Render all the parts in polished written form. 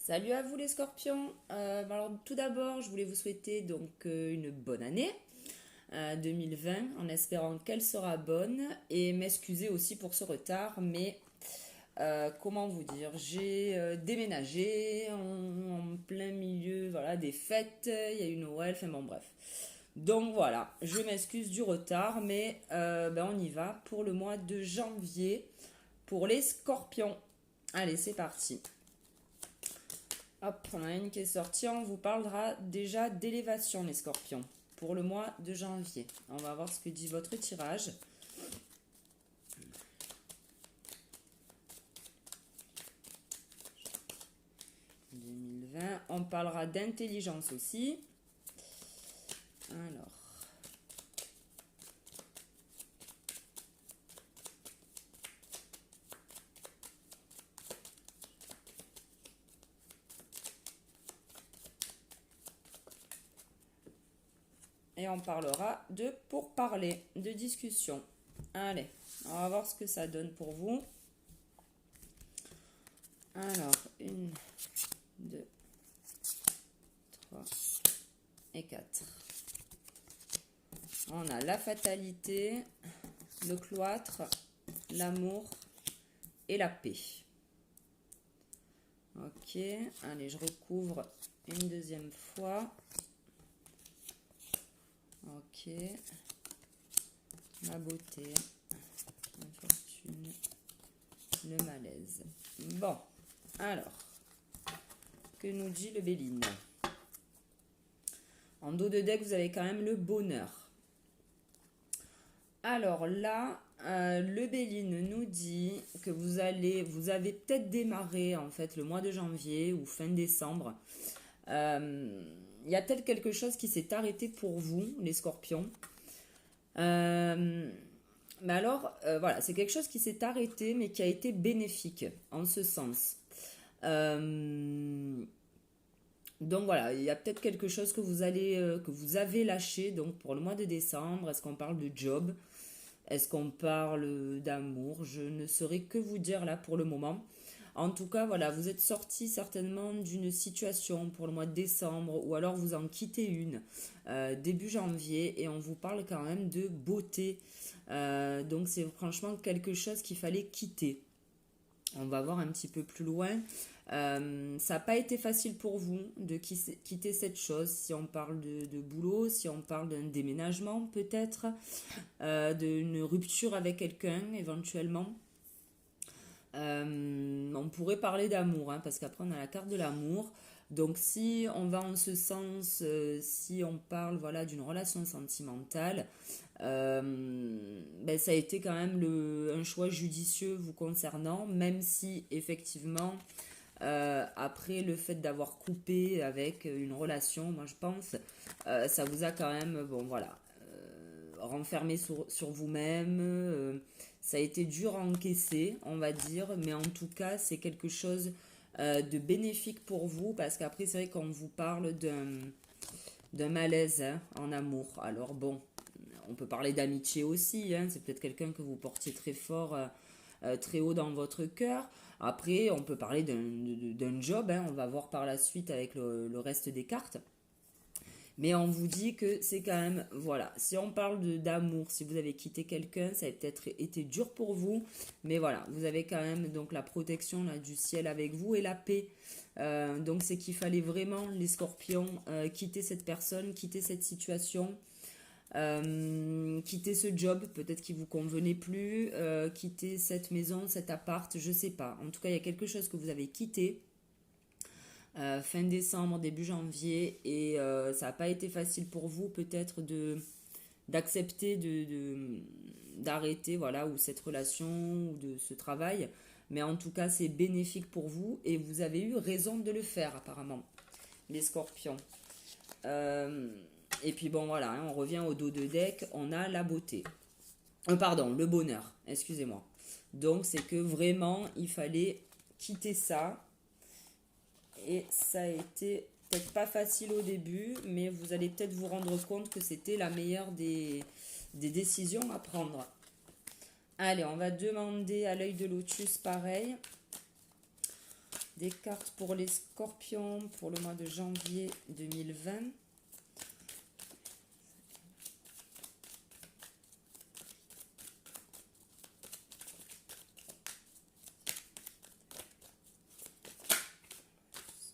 Salut à vous les scorpions. Alors tout d'abord, je voulais vous souhaiter donc une bonne année 2020 en espérant qu'elle sera bonne et m'excuser aussi pour ce retard, mais comment vous dire, j'ai déménagé en plein milieu voilà, des fêtes, il y a eu Noël, enfin bon bref. Donc voilà, je m'excuse du retard, mais on y va pour le mois de janvier pour les scorpions. Allez, c'est parti. Hop, on a une qui est sortie. On vous parlera déjà d'élévation, les scorpions, pour le mois de janvier. On va voir ce que dit votre tirage. « 2020. On parlera d'intelligence aussi. Alors. Et on parlera de pourparler, de discussion. Allez, on va voir ce que ça donne pour vous. Alors, 1, 2, 3 et 4. On a la fatalité, le cloître, l'amour et la paix. Ok, allez, je recouvre une deuxième fois. Ok, la beauté, l'infortune, le malaise. Bon, alors, que nous dit le Béline? En dos de deck, vous avez quand même le bonheur. Alors là, le Béline nous dit que vous avez peut-être démarré en fait le mois de janvier ou fin décembre. Il y a peut-être quelque chose qui s'est arrêté pour vous, les scorpions. Mais alors, voilà, c'est quelque chose qui s'est arrêté, mais qui a été bénéfique, en ce sens. Donc voilà, il y a peut-être quelque chose que vous avez lâché donc pour le mois de décembre. Est-ce qu'on parle de job? Est-ce qu'on parle d'amour? Je ne saurais que vous dire là pour le moment. En tout cas, voilà, vous êtes sorti certainement d'une situation pour le mois de décembre ou alors vous en quittez une début janvier et on vous parle quand même de beauté. Donc c'est franchement quelque chose qu'il fallait quitter. On va voir un petit peu plus loin. Ça n'a pas été facile pour vous de quitter cette chose, si on parle de boulot, si on parle d'un déménagement peut-être, d'une rupture avec quelqu'un éventuellement. On pourrait parler d'amour, hein, parce qu'après on a la carte de l'amour. Donc si on va en ce sens, si on parle voilà, d'une relation sentimentale, ça a été quand même un choix judicieux vous concernant, même si effectivement, après le fait d'avoir coupé avec une relation, moi je pense, ça vous a quand même, bon voilà, renfermé sur vous-même. Ça a été dur à encaisser, on va dire, mais en tout cas, c'est quelque chose de bénéfique pour vous, parce qu'après, c'est vrai qu'on vous parle d'un malaise hein, en amour. Alors bon, on peut parler d'amitié aussi, hein, c'est peut-être quelqu'un que vous portiez très fort, très haut dans votre cœur. Après, on peut parler d'un job, hein, on va voir par la suite avec le reste des cartes. Mais on vous dit que c'est quand même, voilà, si on parle d'amour, si vous avez quitté quelqu'un, ça a peut-être été dur pour vous, mais voilà, vous avez quand même donc la protection là, du ciel avec vous et la paix. Donc c'est qu'il fallait vraiment, les scorpions, quitter cette personne, quitter cette situation, quitter ce job, peut-être qu'il vous convenait plus, quitter cette maison, cet appart, je sais pas. En tout cas, il y a quelque chose que vous avez quitté. Fin décembre, début janvier, et ça n'a pas été facile pour vous peut-être d'accepter d'arrêter voilà, ou cette relation ou de ce travail, mais en tout cas c'est bénéfique pour vous et vous avez eu raison de le faire apparemment, les scorpions. Et puis bon voilà, hein, on revient au dos de deck, on a la beauté. Pardon, le bonheur, excusez-moi. Donc c'est que vraiment il fallait quitter ça. Et ça a été peut-être pas facile au début, mais vous allez peut-être vous rendre compte que c'était la meilleure des décisions à prendre. Allez, on va demander à l'œil de lotus pareil. Des cartes pour les scorpions pour le mois de janvier 2020.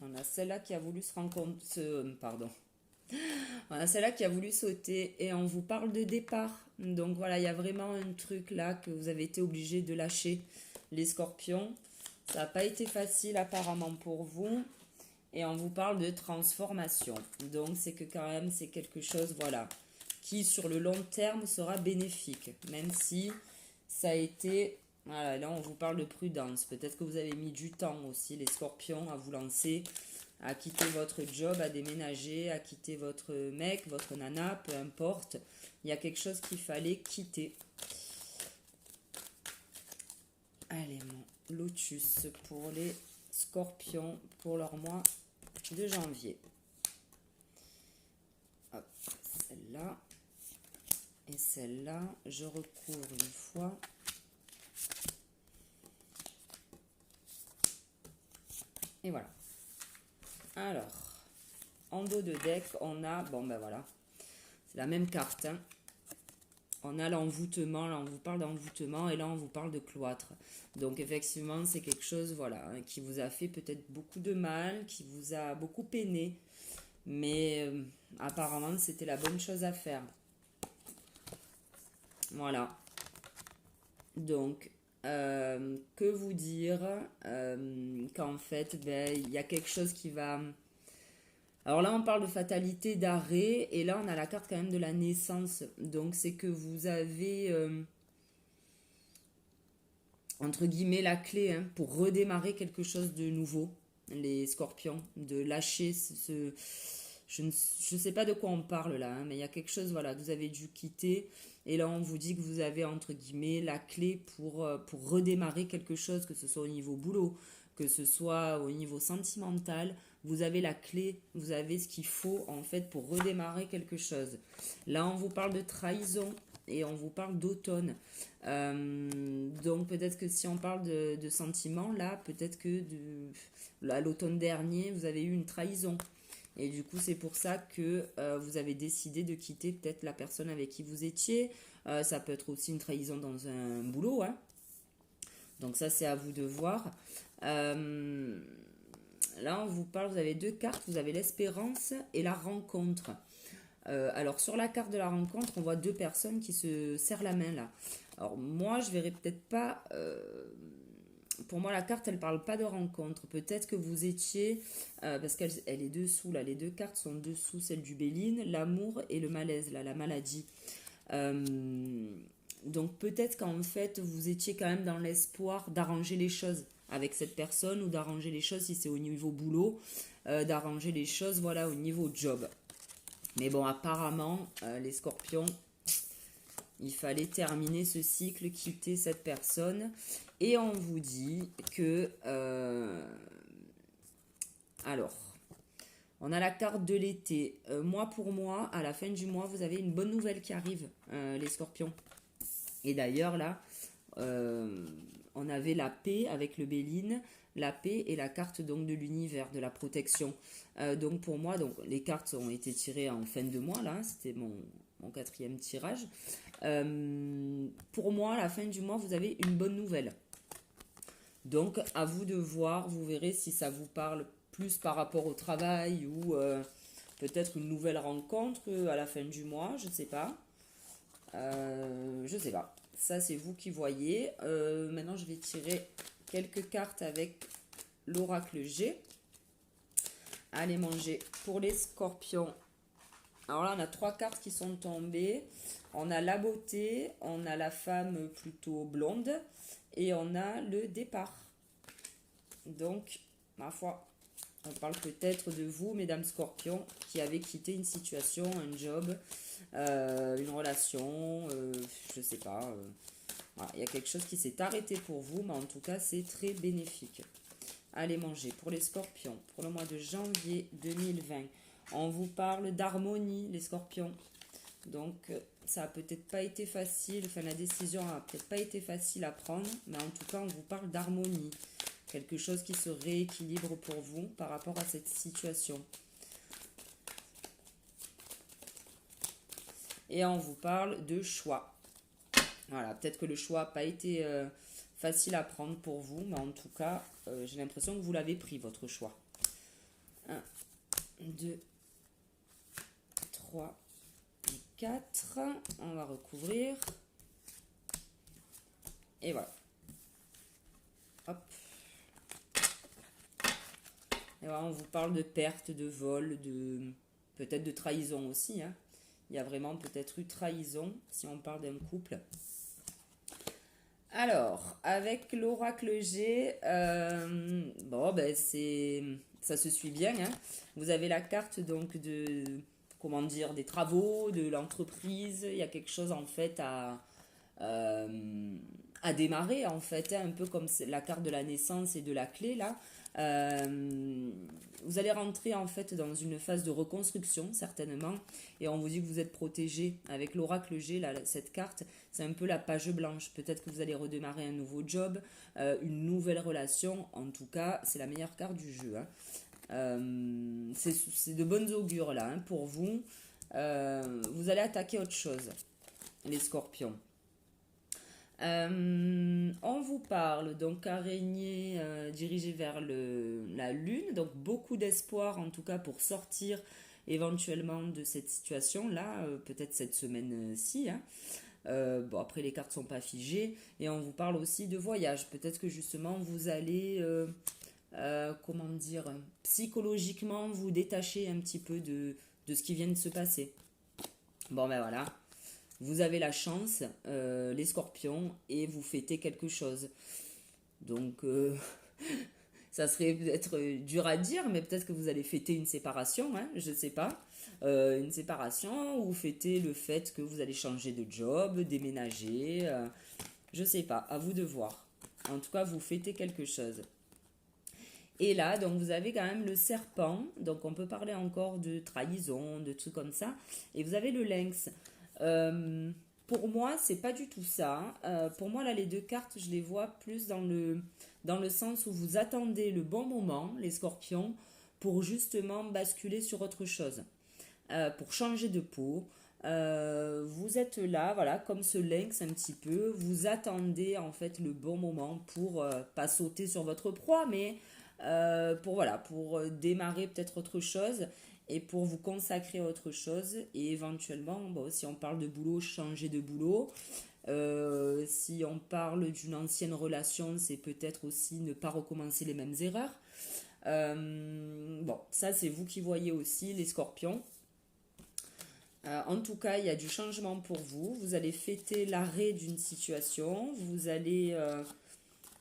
On a celle-là qui a voulu se rencontrer, pardon. On a celle-là qui a voulu sauter et on vous parle de départ. Donc voilà, il y a vraiment un truc là que vous avez été obligé de lâcher, les scorpions. Ça n'a pas été facile apparemment pour vous. Et on vous parle de transformation. Donc c'est que quand même c'est quelque chose, voilà, qui sur le long terme sera bénéfique. Même si ça a été... Voilà, là on vous parle de prudence. Peut-être que vous avez mis du temps aussi, les scorpions, à vous lancer, à quitter votre job, à déménager, à quitter votre mec, votre nana, peu importe. Il y a quelque chose qu'il fallait quitter. Allez, mon lotus pour les scorpions pour leur mois de janvier. Hop, celle-là. Et celle-là, je recouvre une fois. Et voilà. Alors, en dos de deck, on a, bon ben voilà, c'est la même carte. Hein. On a l'envoûtement, là on vous parle d'envoûtement et là on vous parle de cloître. Donc effectivement c'est quelque chose, voilà, hein, qui vous a fait peut-être beaucoup de mal, qui vous a beaucoup peiné. Mais apparemment c'était la bonne chose à faire. Voilà. Donc, que vous dire qu'en fait, ben, il y a quelque chose qui va... Alors là, on parle de fatalité, d'arrêt, et là, on a la carte quand même de la naissance. Donc, c'est que vous avez, entre guillemets, la clé hein, pour redémarrer quelque chose de nouveau, les scorpions, de lâcher ce... Je ne sais pas de quoi on parle là, hein, mais il y a quelque chose voilà, que vous avez dû quitter. Et là, on vous dit que vous avez, entre guillemets, la clé pour redémarrer quelque chose, que ce soit au niveau boulot, que ce soit au niveau sentimental. Vous avez la clé, vous avez ce qu'il faut, en fait, pour redémarrer quelque chose. Là, on vous parle de trahison et on vous parle d'automne. Donc, peut-être que si on parle de sentiments, là, peut-être que à l'automne dernier, vous avez eu une trahison. Et du coup, c'est pour ça que vous avez décidé de quitter peut-être la personne avec qui vous étiez. Ça peut être aussi une trahison dans un boulot. Hein. Donc ça, c'est à vous de voir. Là, on vous parle, vous avez deux cartes. Vous avez l'espérance et la rencontre. Alors, sur la carte de la rencontre, on voit deux personnes qui se serrent la main là. Alors, moi, je verrai peut-être pas... pour moi, la carte, elle parle pas de rencontre. Peut-être que vous étiez, parce qu'elle est dessous, là, les deux cartes sont dessous, celle du Béline, l'amour et le malaise, là, la maladie. Donc peut-être qu'en fait, vous étiez quand même dans l'espoir d'arranger les choses avec cette personne ou d'arranger les choses si c'est au niveau boulot, d'arranger les choses, voilà, au niveau job. Mais bon, apparemment, les scorpions, il fallait terminer ce cycle, quitter cette personne. Et on vous dit que... alors, on a la carte de l'été. Mois pour mois, à la fin du mois, vous avez une bonne nouvelle qui arrive, les scorpions. Et d'ailleurs, là, on avait la paix avec le Béline. La paix et la carte donc de l'univers, de la protection. Donc pour moi, donc, les cartes ont été tirées en fin de mois, là. C'était mon quatrième tirage. Pour moi, à la fin du mois, vous avez une bonne nouvelle. Donc, à vous de voir, vous verrez si ça vous parle plus par rapport au travail ou peut-être une nouvelle rencontre à la fin du mois, je ne sais pas. Je ne sais pas. Ça, c'est vous qui voyez. Maintenant, je vais tirer quelques cartes avec l'oracle G. Allez manger pour les scorpions. Alors là, on a trois cartes qui sont tombées. On a la beauté, on a la femme plutôt blonde et on a le départ. Donc, ma foi, on parle peut-être de vous, mesdames scorpions, qui avez quitté une situation, un job, une relation, je sais pas. Voilà, il y a quelque chose qui s'est arrêté pour vous, mais en tout cas, c'est très bénéfique. Allez manger pour les scorpions, pour le mois de janvier 2020. On vous parle d'harmonie, les scorpions. Donc, ça n'a peut-être pas été facile, enfin la décision n'a peut-être pas été facile à prendre, mais en tout cas, on vous parle d'harmonie. Quelque chose qui se rééquilibre pour vous par rapport à cette situation. Et on vous parle de choix. Voilà, peut-être que le choix n'a pas été facile à prendre pour vous, mais en tout cas, j'ai l'impression que vous l'avez pris, votre choix. 1, 2, 3, 4. On va recouvrir. Et voilà. Hop. Et voilà, on vous parle de perte, de vol, peut-être de trahison aussi. Hein. Il y a vraiment peut-être eu trahison si on parle d'un couple. Alors, avec l'oracle G, bon, ben ça se suit bien. Hein. Vous avez la carte donc comment dire, des travaux, de l'entreprise. Il y a quelque chose en fait à démarrer en fait, hein, un peu comme la carte de la naissance et de la clé là. Vous allez rentrer en fait dans une phase de reconstruction certainement, et on vous dit que vous êtes protégé avec l'oracle G là, cette carte c'est un peu la page blanche. Peut-être que vous allez redémarrer un nouveau job, une nouvelle relation. En tout cas c'est la meilleure carte du jeu, hein. C'est de bonnes augures là, hein, pour vous. Vous allez attaquer autre chose, les scorpions. On vous parle donc araignée dirigée vers la lune, donc beaucoup d'espoir en tout cas pour sortir éventuellement de cette situation là, peut-être cette semaine-ci, hein. Bon, après les cartes sont pas figées, et on vous parle aussi de voyage. Peut-être que justement vous allez comment dire, psychologiquement vous détacher un petit peu de ce qui vient de se passer. Bon ben voilà, vous avez la chance, les scorpions, et vous fêtez quelque chose. Donc, ça serait peut-être dur à dire, mais peut-être que vous allez fêter une séparation, hein, je ne sais pas. Une séparation, ou fêter le fait que vous allez changer de job, déménager, je ne sais pas, à vous de voir. En tout cas, vous fêtez quelque chose. Et là, donc vous avez quand même le serpent, donc on peut parler encore de trahison, de trucs comme ça. Et vous avez le lynx. Pour moi, c'est pas du tout ça. Pour moi, là, les deux cartes, je les vois plus dans le sens où vous attendez le bon moment, les scorpions, pour justement basculer sur autre chose, pour changer de peau. Vous êtes là, voilà, comme ce lynx un petit peu. Vous attendez en fait le bon moment pour pas sauter sur votre proie, mais pour démarrer peut-être autre chose et pour vous consacrer à autre chose, et éventuellement, bon, si on parle de boulot, changer de boulot. Si on parle d'une ancienne relation, c'est peut-être aussi ne pas recommencer les mêmes erreurs. Bon, ça c'est vous qui voyez aussi, les scorpions. En tout cas, il y a du changement pour vous. Vous allez fêter l'arrêt d'une situation. Vous allez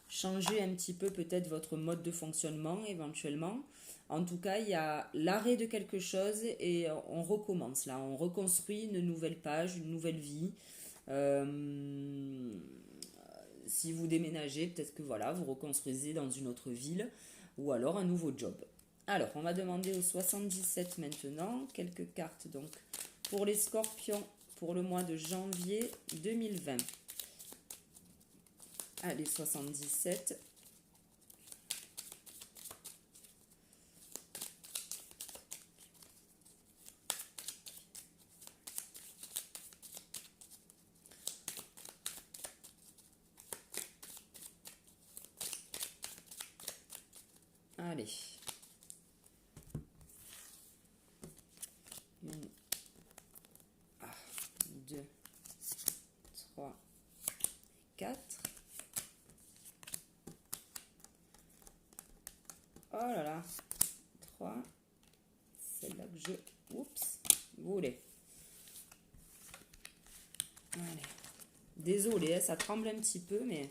changer un petit peu peut-être votre mode de fonctionnement éventuellement. En tout cas, il y a l'arrêt de quelque chose et on recommence là. On reconstruit une nouvelle page, une nouvelle vie. Si vous déménagez, peut-être que voilà, vous reconstruisez dans une autre ville ou alors un nouveau job. Alors, on va demander au 77 maintenant. Quelques cartes donc pour les scorpions pour le mois de janvier 2020. Allez, 77. Allez. 1, 2, 3, 4. Oh là là. 3. Celle-là que je... Oups. Voulais. Allez. Désolée, ça tremble un petit peu, mais...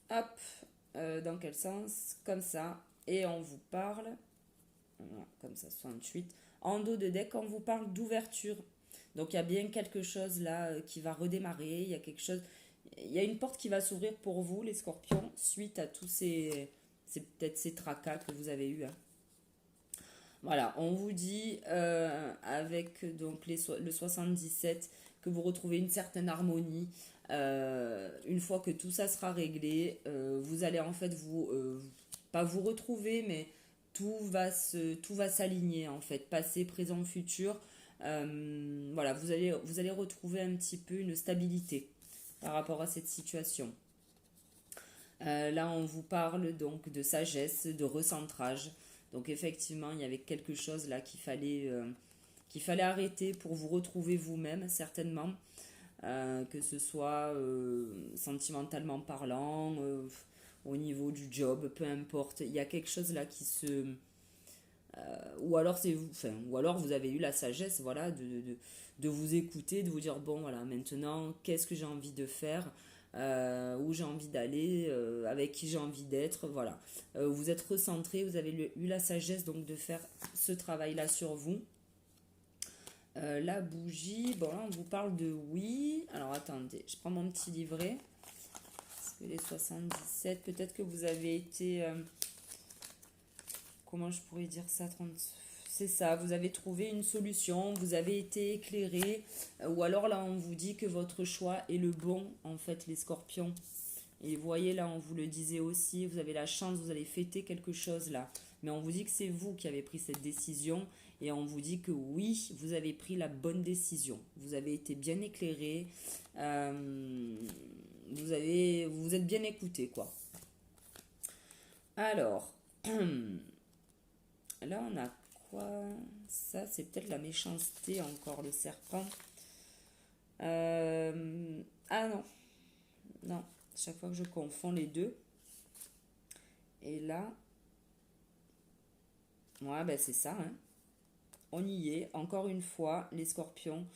Hop. Dans quel sens? Comme ça. Et on vous parle... Voilà, comme ça, 68. En dos de deck, on vous parle d'ouverture. Donc, il y a bien quelque chose là qui va redémarrer. Il y a quelque chose... Il y a une porte qui va s'ouvrir pour vous, les scorpions, suite à tous peut-être ces tracas que vous avez eus. Hein. Voilà, on vous dit avec donc le 77 que vous retrouvez une certaine harmonie Une fois que tout ça sera réglé, vous allez en fait pas vous retrouver, mais tout va s'aligner en fait, passé, présent, futur. Voilà, vous allez retrouver un petit peu une stabilité par rapport à cette situation. Là, on vous parle donc de sagesse, de recentrage. Donc effectivement, il y avait quelque chose là qu'il fallait arrêter pour vous retrouver vous-même, certainement. Que ce soit sentimentalement parlant, au niveau du job, peu importe. Il y a quelque chose là qui se... ou alors c'est vous, enfin, ou alors vous avez eu la sagesse, voilà, de vous écouter, de vous dire, bon, voilà, maintenant, qu'est-ce que j'ai envie de faire, où j'ai envie d'aller, avec qui j'ai envie d'être, voilà. Vous êtes recentré, vous avez eu la sagesse donc de faire ce travail-là sur vous. La bougie, bon là on vous parle de oui. Alors attendez, je prends mon petit livret. Parce que les 77, peut-être que vous avez été... comment je pourrais dire ça, 30, c'est ça, vous avez trouvé une solution, vous avez été éclairé. Ou alors là on vous dit que votre choix est le bon, en fait, les scorpions. Et vous voyez là, on vous le disait aussi, vous avez la chance, vous allez fêter quelque chose là. Mais on vous dit que c'est vous qui avez pris cette décision et on vous dit que oui, vous avez pris la bonne décision. Vous avez été bien éclairé, vous êtes bien écouté quoi. Alors, là on a quoi? Ça c'est peut-être la méchanceté encore, le serpent. Ah non, non, chaque fois que je confonds les deux. Et là, ouais, ben c'est ça, hein. On y est, encore une fois, les scorpions.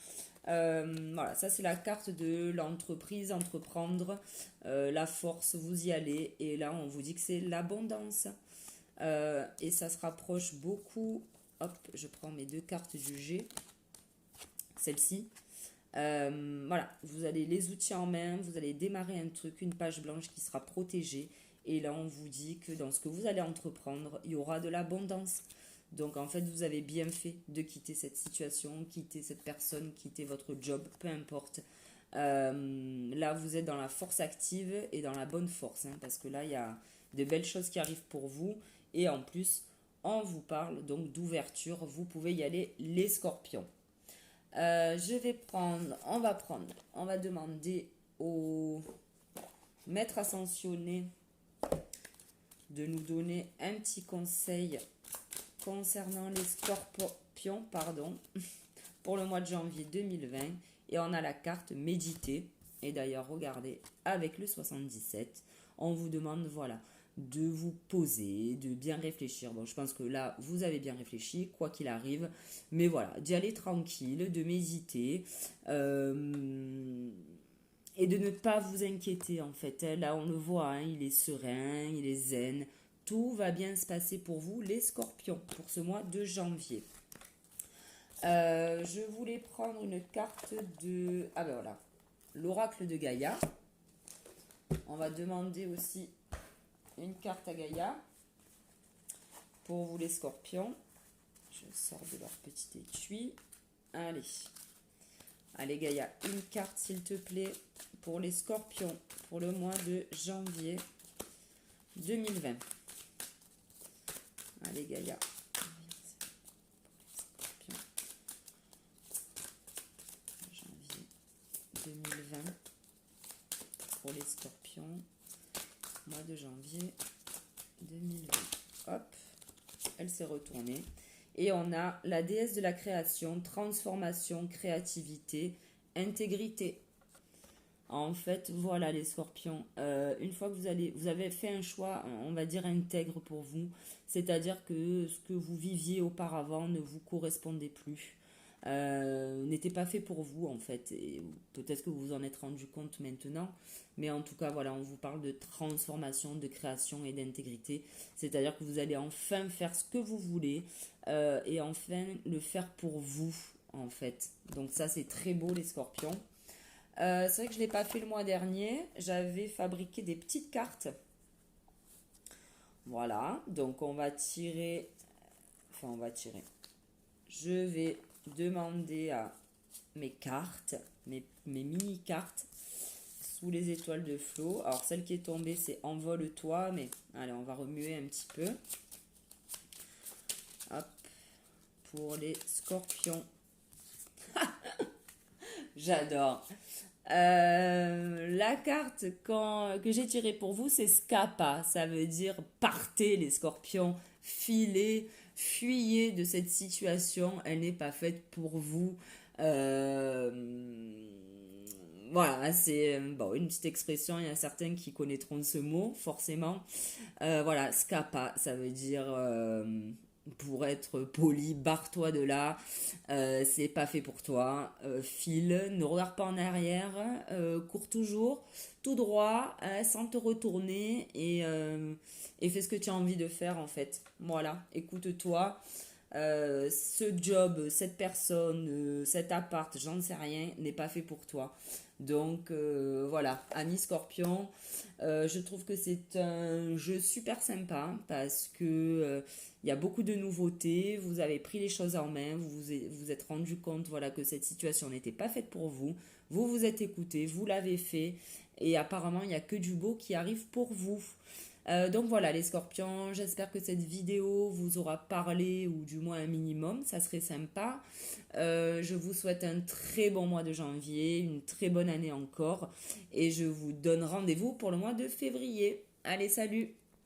Voilà, ça c'est la carte de l'entreprise, entreprendre, la force, vous y allez. Et là, on vous dit que c'est l'abondance. Et ça se rapproche beaucoup. Hop, je prends mes deux cartes du G. Celle-ci. Voilà, vous allez les outils en main, vous allez démarrer un truc, une page blanche qui sera protégée. Et là, on vous dit que dans ce que vous allez entreprendre, il y aura de l'abondance. Donc, en fait, vous avez bien fait de quitter cette situation, quitter cette personne, quitter votre job, peu importe. Là, vous êtes dans la force active et dans la bonne force, hein, parce que là, il y a de belles choses qui arrivent pour vous. Et en plus, on vous parle donc d'ouverture. Vous pouvez y aller, les scorpions. On va demander au maître ascensionné de nous donner un petit conseil concernant les scorpions, pardon, pour le mois de janvier 2020. Et on a la carte méditer. Et d'ailleurs, regardez, avec le 77, on vous demande, voilà, de vous poser, de bien réfléchir. Bon, je pense que là, vous avez bien réfléchi, quoi qu'il arrive. Mais voilà, d'y aller tranquille, de méditer. Et de ne pas vous inquiéter, en fait. Là, on le voit, hein, il est serein, il est zen. Tout va bien se passer pour vous, les scorpions, pour ce mois de janvier. Je voulais prendre une carte de... Ah ben voilà, l'oracle de Gaïa. On va demander aussi une carte à Gaïa pour vous les scorpions. Je sors de leur petit étui. Allez. Allez Gaïa, une carte s'il te plaît pour les scorpions pour le mois de janvier 2020. Allez Gaïa. Janvier 2020 pour les scorpions. Mois de janvier 2020. Hop, elle s'est retournée. Et on a la déesse de la création, transformation, créativité, intégrité. En fait, voilà les scorpions. Une fois que vous avez fait un choix, on va dire intègre pour vous, c'est-à-dire que ce que vous viviez auparavant ne vous correspondait plus, n'était pas fait pour vous en fait. Et peut-être que vous vous en êtes rendu compte maintenant, mais en tout cas, voilà, on vous parle de transformation, de création et d'intégrité. C'est-à-dire que vous allez enfin faire ce que vous voulez et enfin le faire pour vous en fait. Donc ça, c'est très beau les scorpions. C'est vrai que je ne l'ai pas fait le mois dernier. J'avais fabriqué des petites cartes. Voilà. Donc on va tirer. Enfin, on va tirer. Je vais demander à mes cartes, mes mini-cartes. sous les étoiles de Flo. Alors, celle qui est tombée, c'est Envole-toi, mais allez, on va remuer un petit peu. Hop, pour les scorpions. J'adore. La carte que j'ai tirée pour vous, c'est Scapa. Ça veut dire partez les scorpions, filez, fuyez de cette situation. Elle n'est pas faite pour vous. Euh, voilà, c'est bon, une petite expression. Il y a certains qui connaîtront ce mot, forcément. Voilà, Scapa, ça veut dire, pour être poli, barre-toi de là, c'est pas fait pour toi, file, ne regarde pas en arrière, cours toujours, tout droit, sans te retourner et fais ce que tu as envie de faire en fait. Voilà, écoute-toi. Ce job, cette personne, cet appart, j'en sais rien, n'est pas fait pour toi. Donc voilà, ami Scorpion, je trouve que c'est un jeu super sympa parce que il y a beaucoup de nouveautés, vous avez pris les choses en main, vous êtes rendu compte voilà, que cette situation n'était pas faite pour vous, vous vous êtes écouté, vous l'avez fait et apparemment il n'y a que du beau qui arrive pour vous. Donc voilà les scorpions, j'espère que cette vidéo vous aura parlé ou du moins un minimum, ça serait sympa. Je vous souhaite un très bon mois de janvier, une très bonne année encore et je vous donne rendez-vous pour le mois de février. Allez, salut!